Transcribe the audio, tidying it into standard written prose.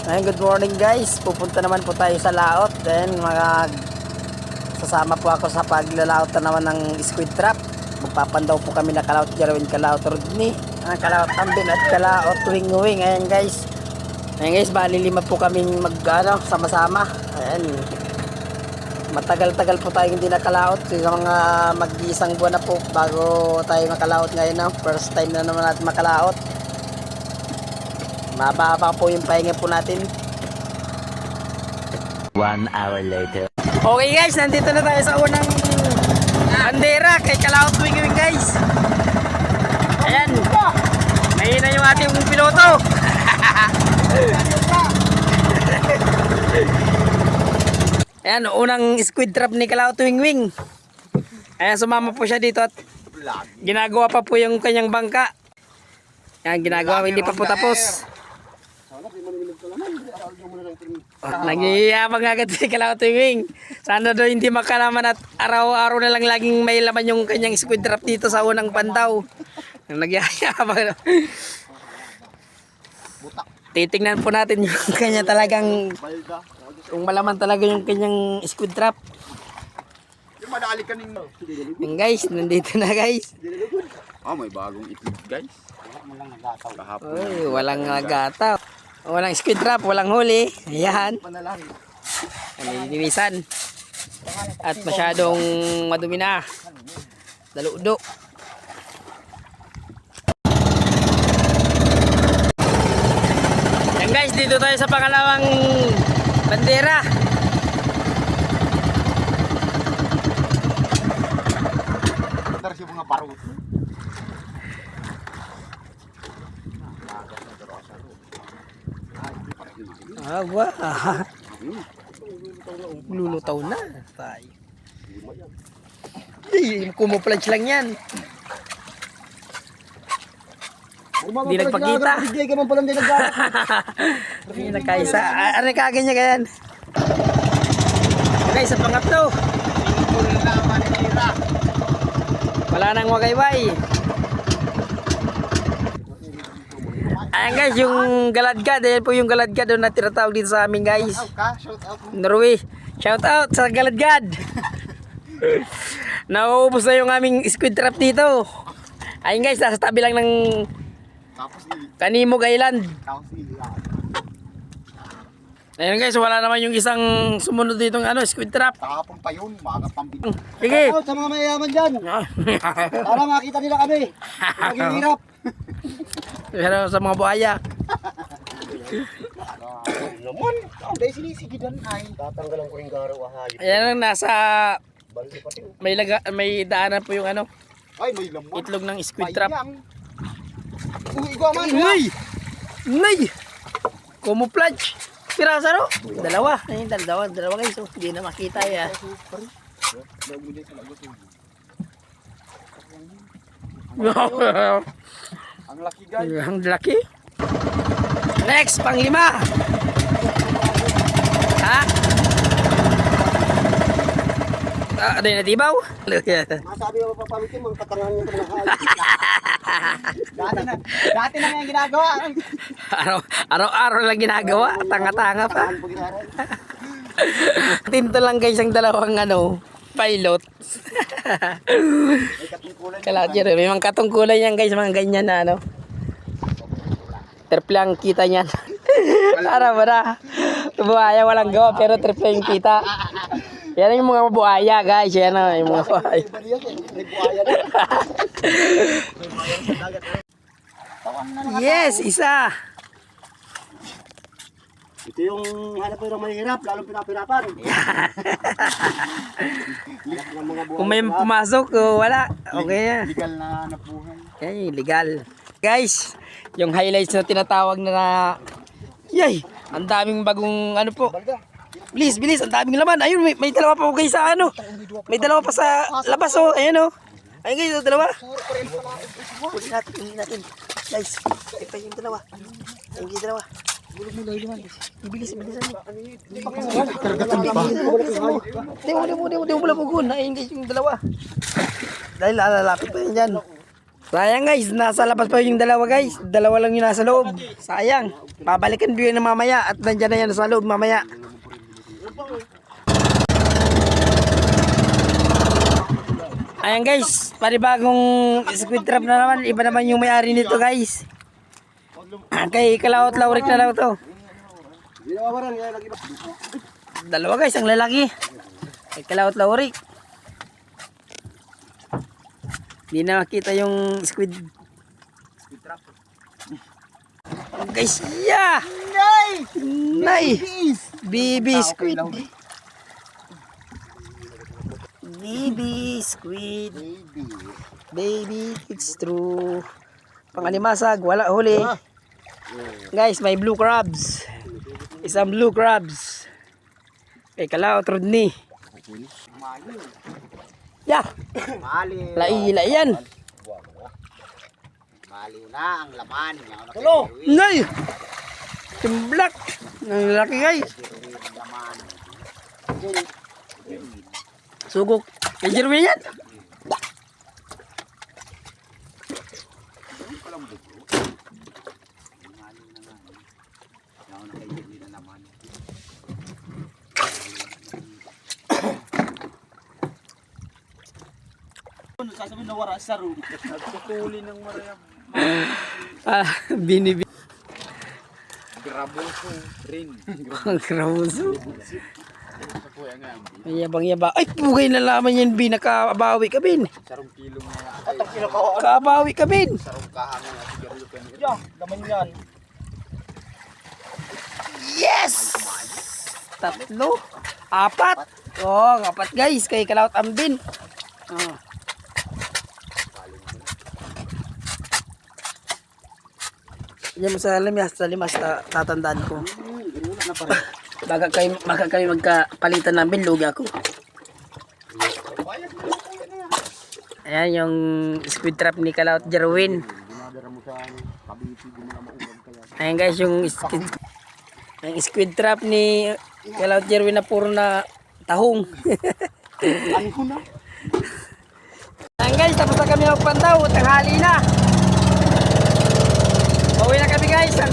Ayun, good morning guys. Pupunta naman po tayo sa laot. Then sasama po ako sa paglalaot na naman ng squid trap. Magpapandaw po kami na kalaot Jarwin, kalaot Rodney, kalaot Ambin at kalaot Wing Wing. Ayan guys. Ayan guys, bali 5 po kaming sama-sama. Ayan. Matagal-tagal po tayo hindi nakalaot. Sa mga mag-iisang buwan na po bago tayo makalaot ngayon na. First time na naman natin makalaot. Mababa po yung pahinga po natin. 1 hour later. Okay guys, nandito na tayo sa unang bandera kay Kalaot Wing Wing guys. Ayan. Mahina yung ating piloto. Ayan, unang squid trap ni Kalaot Wing Wing. Ayan, sumama po siya dito at ginagawa pa po yung kanyang bangka. Ayan, ginagawa, hindi pa po tapos. Nagiyayabang agad si Kalaot Wing Wing. Sana daw hindi makalaman at araw-araw na lang laging may laman yung kanyang squid trap dito sa unang pandaw. Nagyayabang. Titingnan po natin yung kanya talagang, kung malaman talaga yung kanyang squid trap. Yung guys, nandito na guys. May bagong itlog guys. Uy, walang nagataw. Walang squid trap, walang huli. Ayan. Nilinisan. At masyadong madumi na. Daludo. Yan guys, dito tayo sa pangalawang bandera. Dari mga parut. Wah. Lulutaw na tayo. Kumuplanch lang yan. Hindi nagpakita. Hindi ka man palang dinagdagat. Hindi nagkaisa. Ano kagay niya ganyan? Okay, sa pangatlo. Wala nang wagayway. Ayan guys, yung galadgad. Ayan po yung galadgad doon na tinatawag dito sa amin guys. Norway. Shout out sa galadgad. Nauubos na yung aming squid trap dito. Ayan guys, nasa tabi lang ng Kanimog Island. Ayan guys, wala naman yung isang sumunod ditong squid trap. Kahapon pa yun, mga pambit. Sige. Sa mga mayayaman dyan. Para makita nila kami. Maghihirap. Pero sa mga buhaya. Naman, dahil sinisigidan ay. Tatanggalan ko rin garo ahayop. Ayan ang nasa may daanan po yung Ay, may laman. itlog ng squid trap. Uy, ikaw man. Uy! Nay! Camouflage! Pirasa no? Dalawa. Ayun, dalawa guys. So, hindi na makita ya. Ang laki guys. Ang laki. Next, pang-5. Ha? Ano yung natibaw? Masabi mo papamitin, mga katangan niya mga hayop. Dati na yung ginagawa. Araw-araw lang ginagawa. Tanga-tanga pa. Tinto lang guys ang dalawang pilot. Kalaot yan. May mga katungkulan yan guys. Mga ganyan na triple ang kita niyan. Para ba buhaya walang gawa pero triple yung kita. Yan yung mga buhaya guys. Yan yung mga buhaya. Yes, isa. Ito yung hanap ko yung mahirap, lalong pinapirapan. Kung may pumasok, wala. Okay na. Legal na napuhan. Okay, legal. Guys, yung highlights na tinatawag na yay, ang daming bagong po. Bilis, ang daming laman. Ayun, may dalawa pa po guys sa May dalawa pa sa labas Ayan Ayun guys, dalawa. Huli natin. Guys, ito yung dalawa. Ayun yung dalawa. Bilis mo. Hindi mo pala pugun. Ayun guys yung dalawa. Dahil lalapit pa yan dyan. Sayang guys, nasa labas pa yung dalawa guys. Dalawa lang yung nasa loob. Sayang. Babalikan ko yun na mamaya at nandyan na yan sa loob mamaya. Ayan guys, panibagong squid trap na naman. Iba naman yung may-ari nito guys. Kay Kalaot Laurik na lang to. Dalawa guys, ang lalaki. Kay Kalaot Laurik. Hindi na makita yung squid trap. Guys, yeah! Nay! Baby squid. Baby squid. Baby, it's true. Pangalimasag, wala huli. Guys, may blue crabs. Isang blue crabs. Kay Kalaot Rodney. Yeah. Lai yan. Maliw na ang laman. Hello. Nay. Timblak. Ang laki guys. Sugok. Kay Jerwin yan. Sasabihin na wala sa room. Nagtutuli ng marayam. Binibi. Graboso rin. Graboso. May yabang-yaba. Ay, pugay na laman yan, Bin. Nakabawi ka, Bin. Sarong kilong na. Kabawi ka, Bin. Sarong kahangan na siguro ka niya. Yeah, naman yan. Yes! Tatlo. Apat. Oh, apat guys. Kay Kalaot Ambin. Oh. Yan mo sa limas, tatandaan ko. Baka kayo magkapalitan namin, lugi ako. Ayan yung squid trap ni Kalaot Jerwin. Ayan guys, yung squid trap ni Kalaot Jerwin na puro na tahong. Ayan guys, tapos na kami magpandaw, tanghali na. Pauwi na kami guys. Ang